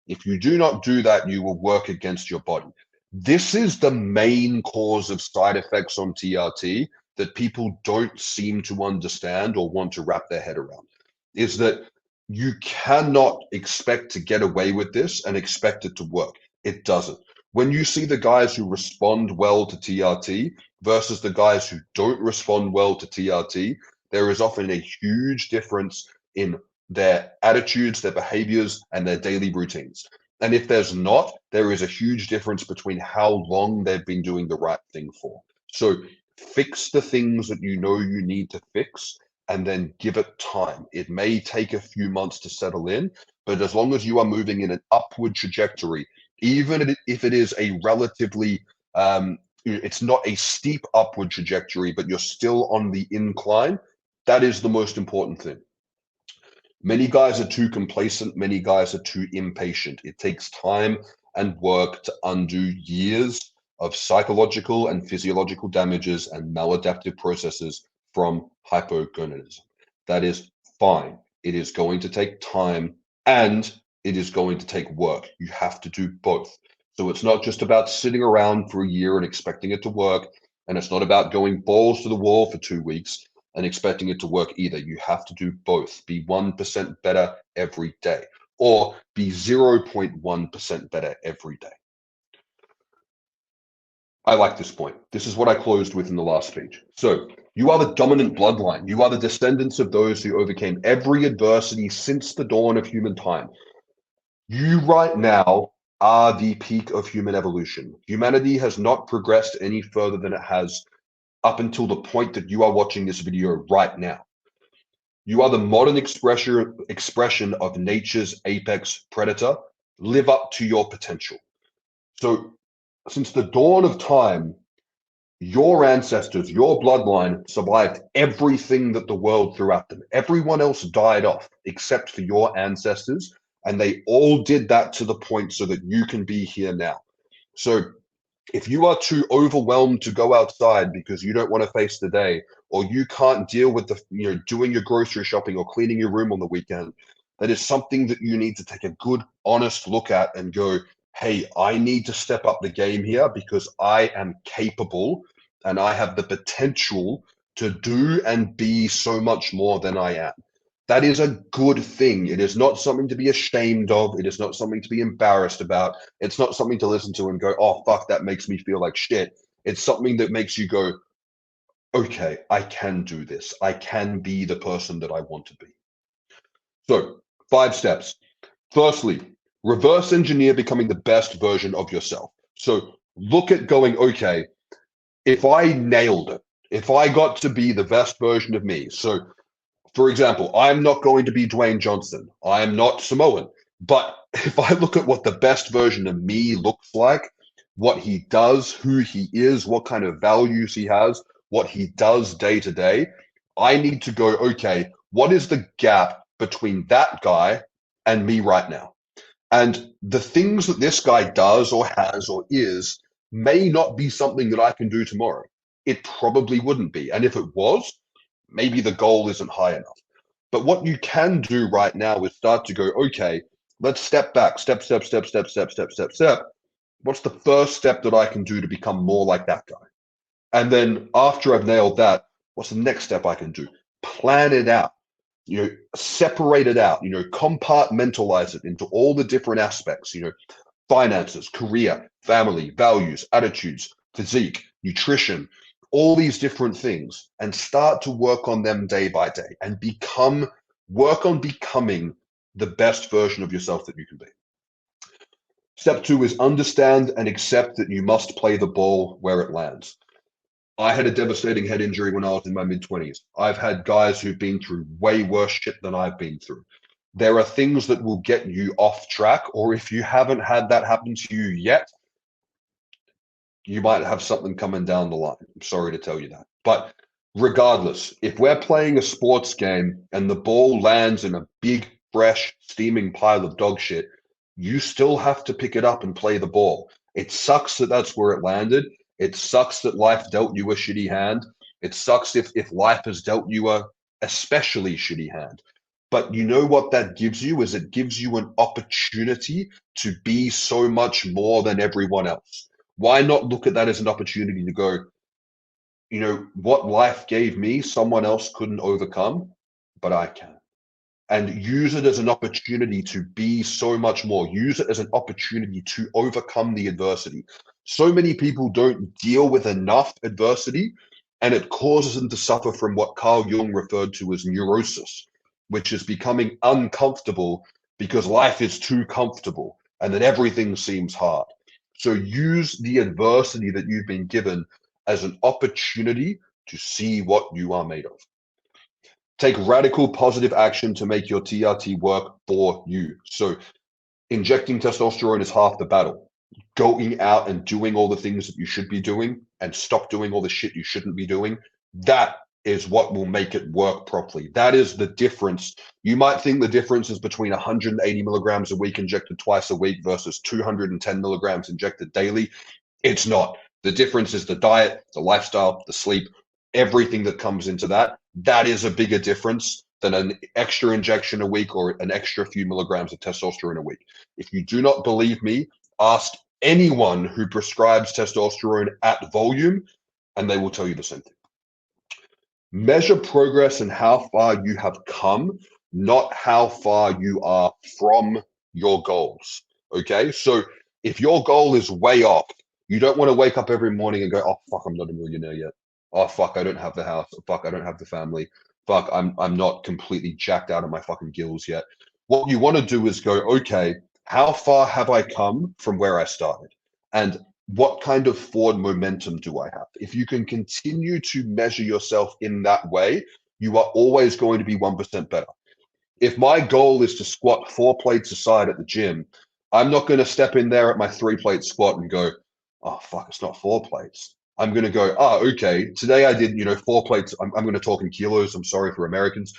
If you do not do that, you will work against your body. This is the main cause of side effects on TRT that people don't seem to understand or want to wrap their head around, is that you cannot expect to get away with this and expect it to work. It doesn't. When you see the guys who respond well to TRT versus the guys who don't respond well to TRT, there is often a huge difference in their attitudes, their behaviors, and their daily routines. And if there's not, there is a huge difference between how long they've been doing the right thing for. So fix the things that you know you need to fix and then give it time. It may take a few months to settle in, but as long as you are moving in an upward trajectory, even if it is a relatively, it's not a steep upward trajectory, but you're still on the incline, that is the most important thing. Many guys are too complacent. Many guys are too impatient. It takes time and work to undo years of psychological and physiological damages and maladaptive processes from hypogonadism. That is fine. It is going to take time and it is going to take work. You have to do both. So it's not just about sitting around for a year and expecting it to work. And it's not about going balls to the wall for 2 weeks and expecting it to work either. You have to do both. Be 1% better every day, or be 0.1% better every day. I like this point. This is what I closed with in the last speech. So you are the dominant bloodline. You are the descendants of those who overcame every adversity since the dawn of human time. You right now are the peak of human evolution. Humanity has not progressed any further than it has up until the point that you are watching this video right now. You are the modern expression of nature's apex predator. Live up to your potential. So since the dawn of time, your ancestors, your bloodline survived everything that the world threw at them. Everyone else died off except for your ancestors. And they all did that to the point so that you can be here now. So if you are too overwhelmed to go outside because you don't want to face the day, or you can't deal with doing your grocery shopping or cleaning your room on the weekend, that is something that you need to take a good, honest look at and go, hey, I need to step up the game here because I am capable and I have the potential to do and be so much more than I am. That is a good thing. It is not something to be ashamed of. It is not something to be embarrassed about. It's not something to listen to and go, oh, fuck, that makes me feel like shit. It's something that makes you go, okay, I can do this. I can be the person that I want to be. So 5 steps. Firstly, reverse engineer becoming the best version of yourself. So look at going, okay, if I nailed it, if I got to be the best version of me. So for example, I'm not going to be Dwayne Johnson. I am not Samoan. But if I look at what the best version of me looks like, what he does, who he is, what kind of values he has, what he does day to day, I need to go, okay, what is the gap between that guy and me right now? And the things that this guy does or has or is may not be something that I can do tomorrow. It probably wouldn't be. And if it was, maybe the goal isn't high enough. But what you can do right now is start to go, okay, let's step back, step. What's the first step that I can do to become more like that guy? And then after I've nailed that, what's the next step I can do? Plan it out. separate it out, compartmentalize it into all the different aspects, finances, career, family, values, attitudes, physique, nutrition, all these different things, and start to work on them day by day and work on becoming the best version of yourself that you can be. Step 2 is understand and accept that you must play the ball where it lands. I had a devastating head injury when I was in my mid-20s. I've had guys who've been through way worse shit than I've been through. There are things that will get you off track, or if you haven't had that happen to you yet, you might have something coming down the line. I'm sorry to tell you that. But regardless, if we're playing a sports game and the ball lands in a big, fresh, steaming pile of dog shit, you still have to pick it up and play the ball. It sucks that that's where it landed. It sucks that life dealt you a shitty hand. It sucks if life has dealt you a especially shitty hand. But you know what that gives you is it gives you an opportunity to be so much more than everyone else. Why not look at that as an opportunity to go, what life gave me, someone else couldn't overcome, but I can. And use it as an opportunity to be so much more. Use it as an opportunity to overcome the adversity. So many people don't deal with enough adversity, and it causes them to suffer from what Carl Jung referred to as neurosis, which is becoming uncomfortable because life is too comfortable and that everything seems hard. So use the adversity that you've been given as an opportunity to see what you are made of. Take radical positive action to make your TRT work for you. So injecting testosterone is half the battle. Going out and doing all the things that you should be doing and stop doing all the shit you shouldn't be doing, that is what will make it work properly. That is the difference. You might think the difference is between 180 milligrams a week injected twice a week versus 210 milligrams injected daily. It's not. The difference is the diet, the lifestyle, the sleep, everything that comes into that. That is a bigger difference than an extra injection a week or an extra few milligrams of testosterone a week. If you do not believe me, ask anyone who prescribes testosterone at volume, and they will tell you the same thing. Measure progress and how far you have come, not how far you are from your goals. Okay, so if your goal is way off, you don't want to wake up every morning and go, oh fuck, I'm not a millionaire yet. Oh fuck, I don't have the house. Fuck, I don't have the family. Fuck, I'm not completely jacked out of my fucking gills yet. What you want to do is go, okay, how far have I come from where I started? And what kind of forward momentum do I have? If you can continue to measure yourself in that way, you are always going to be 1% better. If my goal is to squat 4 plates a side at the gym, I'm not going to step in there at my 3-plate squat and go, oh, fuck, it's not 4 plates. I'm going to go, oh, okay, today I did, 4 plates. I'm going to talk in kilos. I'm sorry for Americans.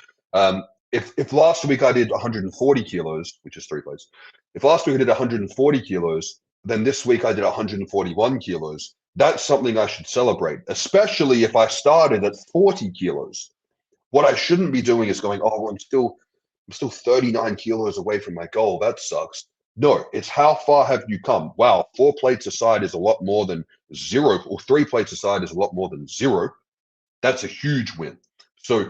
If last week I did 140 kilos, which is 3 plates, if last week I did 140 kilos, then this week I did 141 kilos. That's something I should celebrate, especially if I started at 40 kilos. What I shouldn't be doing is going, oh, well, I'm still 39 kilos away from my goal. That sucks. No, it's how far have you come? Wow, 4 plates aside is a lot more than 0, or 3 plates aside is a lot more than 0. That's a huge win. So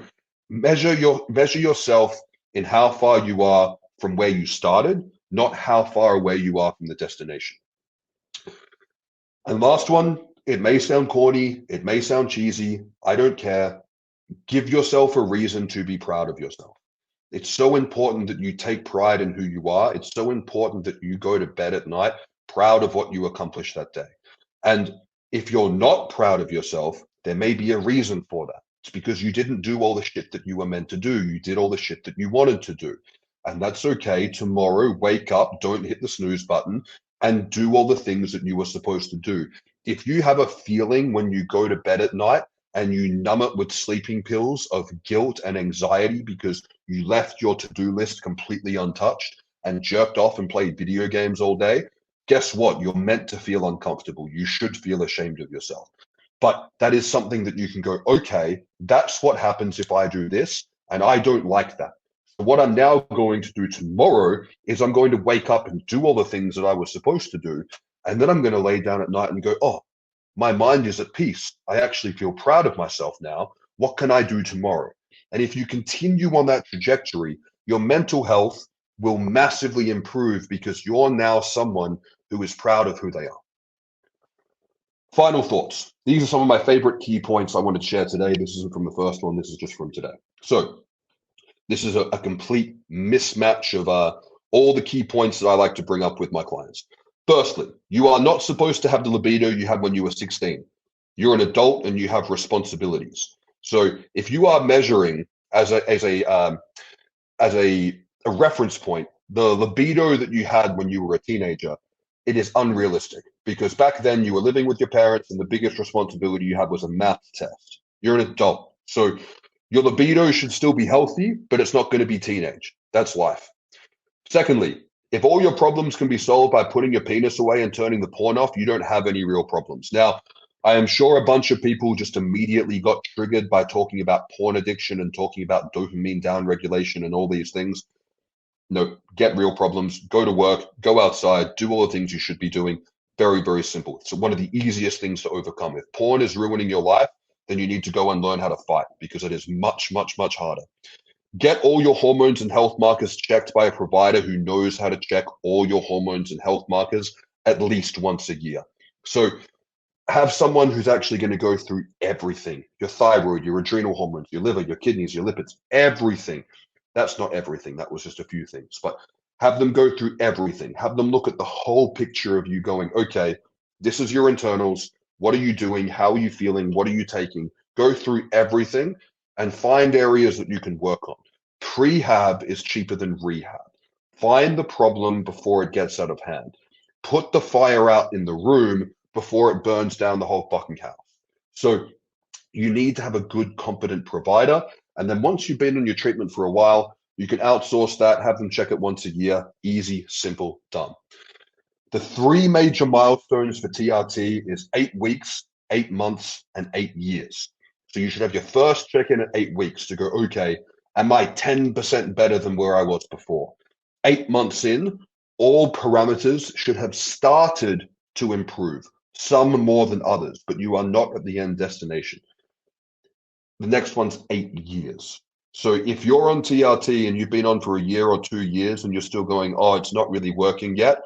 measure yourself in how far you are from where you started, not how far away you are from the destination. And last one, it may sound corny, it may sound cheesy, I don't care. Give yourself a reason to be proud of yourself. It's so important that you take pride in who you are. It's so important that you go to bed at night proud of what you accomplished that day. And if you're not proud of yourself, there may be a reason for that. It's because you didn't do all the shit that you were meant to do. You did all the shit that you wanted to do. And that's okay. Tomorrow, wake up, don't hit the snooze button, and do all the things that you were supposed to do. If you have a feeling when you go to bed at night and you numb it with sleeping pills of guilt and anxiety because you left your to-do list completely untouched and jerked off and played video games all day, guess what? You're meant to feel uncomfortable. You should feel ashamed of yourself. But that is something that you can go, okay, that's what happens if I do this, and I don't like that. So what I'm now going to do tomorrow is I'm going to wake up and do all the things that I was supposed to do, and then I'm going to lay down at night and go, oh, my mind is at peace. I actually feel proud of myself now. What can I do tomorrow? And if you continue on that trajectory, your mental health will massively improve because you're now someone who is proud of who they are. Final thoughts. These are some of my favorite key points I want to share today. This isn't from the first one. This is just from today. So this is a complete mismatch of all the key points that I like to bring up with my clients. Firstly, you are not supposed to have the libido you had when you were 16. You're an adult and you have responsibilities. So if you are measuring as a reference point, the libido that you had when you were a teenager, it is unrealistic because back then you were living with your parents and the biggest responsibility you had was a math test. You're an adult. So your libido should still be healthy, but it's not going to be teenage. That's life. Secondly, if all your problems can be solved by putting your penis away and turning the porn off, you don't have any real problems. Now, I am sure a bunch of people just immediately got triggered by talking about porn addiction and talking about dopamine downregulation and all these things. No, get real problems, go to work, go outside, do all the things you should be doing. Very, very simple. It's one of the easiest things to overcome. If porn is ruining your life, then you need to go and learn how to fight because it is much, much, much harder. Get all your hormones and health markers checked by a provider who knows how to check all your hormones and health markers at least once a year. So have someone who's actually going to go through everything, your thyroid, your adrenal hormones, your liver, your kidneys, your lipids, everything. That's not everything. That was just a few things, but have them go through everything. Have them look at the whole picture of you going, okay, this is your internals. What are you doing? How are you feeling? What are you taking? Go through everything and find areas that you can work on. Prehab is cheaper than rehab. Find the problem before it gets out of hand. Put the fire out in the room before it burns down the whole fucking house. So you need to have a good, competent provider. And then once you've been on your treatment for a while, you can outsource that, have them check it once a year. Easy, simple, done. The 3 major milestones for TRT is 8 weeks, 8 months, and 8 years. So you should have your first check-in at 8 weeks to go, okay, am I 10% better than where I was before? 8 months in, all parameters should have started to improve, some more than others, but you are not at the end destination. The next one's 8 years. So if you're on TRT and you've been on for a year or 2 years and you're still going, oh, it's not really working yet,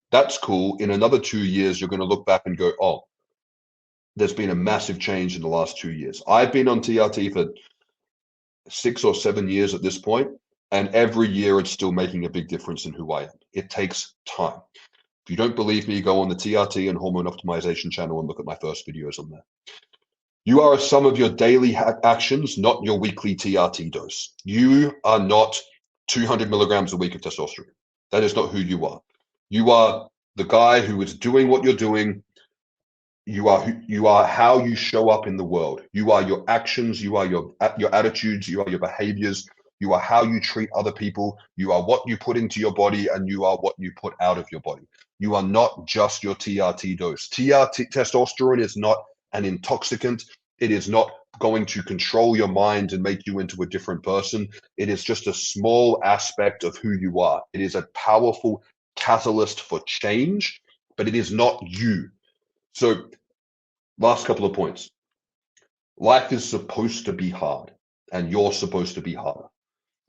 that's cool. In another 2 years, you're going to look back and go, oh, there's been a massive change in the last 2 years. I've been on TRT for 6 or 7 years at this point, and every year it's still making a big difference in who I am. It takes time. If you don't believe me, go on the TRT and Hormone Optimization channel and look at my first videos on there. You are a sum of your daily actions, not your weekly TRT dose. You are not 200 milligrams a week of testosterone. That is not who you are. You are the guy who is doing what you're doing. You are how you show up in the world. You are your actions. You are your attitudes. You are your behaviors. You are how you treat other people. You are what you put into your body, and you are what you put out of your body. You are not just your TRT dose. Testosterone is not an intoxicant. It is not going to control your mind and make you into a different person. It is just a small aspect of who you are. It is a powerful catalyst for change, but it is not you. So last couple of points. Life is supposed to be hard, and you're supposed to be harder.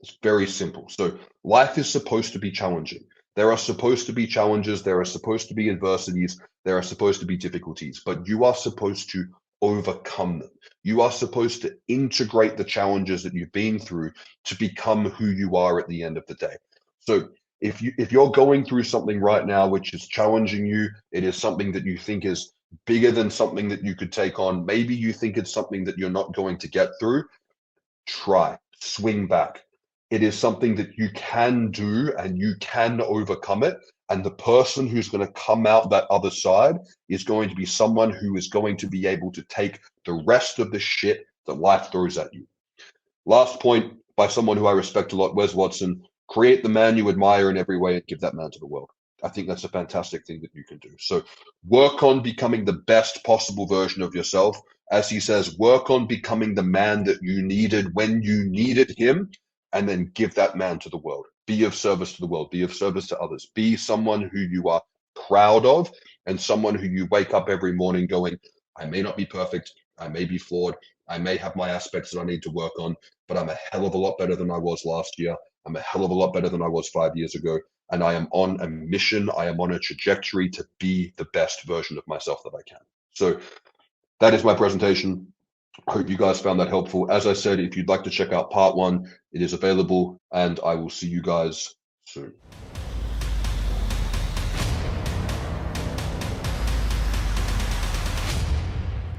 It's very simple. So life is supposed to be challenging. There are supposed to be challenges. There are supposed to be adversities. There are supposed to be difficulties, but you are supposed to overcome them. You are supposed to integrate the challenges that you've been through to become who you are at the end of the day. So if you're going through something right now which is challenging you, it is something that you think is bigger than something that you could take on. Maybe you think it's something that you're not going to get through. Try, swing back. It is something that you can do and you can overcome it. And the person who's going to come out that other side is going to be someone who is going to be able to take the rest of the shit that life throws at you. Last point by someone who I respect a lot, Wes Watson: create the man you admire in every way and give that man to the world. I think that's a fantastic thing that you can do. So work on becoming the best possible version of yourself. As he says, work on becoming the man that you needed when you needed him, and then give that man to the world. Be of service to the world. Be of service to others. Be someone who you are proud of and someone who you wake up every morning going, I may not be perfect. I may be flawed. I may have my aspects that I need to work on, but I'm a hell of a lot better than I was last year. I'm a hell of a lot better than I was 5 years ago. And I am on a mission. I am on a trajectory to be the best version of myself that I can. So that is my presentation. I hope you guys found that helpful. As I said, if you'd like to check out part 1, it is available, and I will see you guys soon.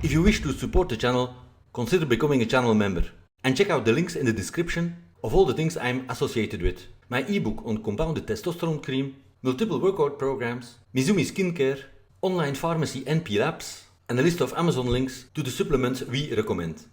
If you wish to support the channel, consider becoming a channel member and check out the links in the description of all the things I'm associated with. My ebook on compounded testosterone cream, multiple workout programs, Mizumi skincare, online pharmacy NP labs, and a list of Amazon links to the supplements we recommend.